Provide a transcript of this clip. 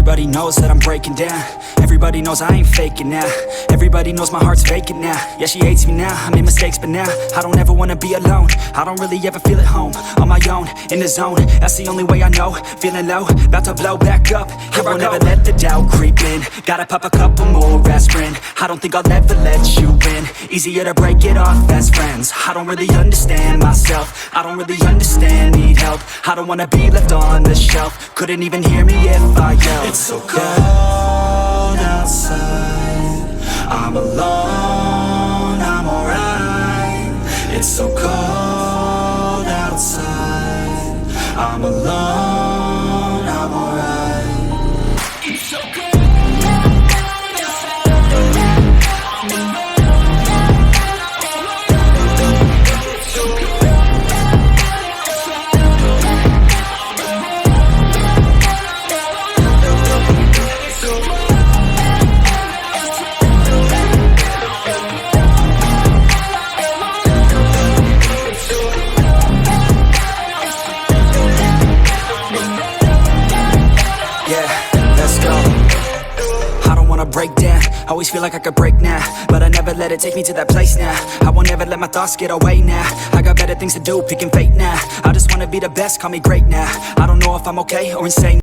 Everybody knows that I'm breaking down. Everybody knows I ain't faking now. Everybody knows my heart's vacant now. Yeah, she hates me now, I made mistakes but now I don't ever wanna be alone. I don't really ever feel at home. On my own, in the zone, that's the only way I know. Feeling low, about to blow back up. I won't ever let the doubt creep in. Gotta pop a couple more aspirin. I don't think I'll ever let you in. Easier to break it off as friends. I don't really understand myself. I don't really understand, need help. I don't wanna be left on the shelf. Couldn't even hear me if I yelled. It's so cold outside, I'm alone, I'm alright. It's so cold outside, I'm alone, I'm alright. It's so cold. Break down, always feel like I could break now, but I never let it take me to that place now. I won't ever let my thoughts get away now. I got better things to do, picking fate now. I just wanna be the best, call me great now. I don't know if I'm okay or insane.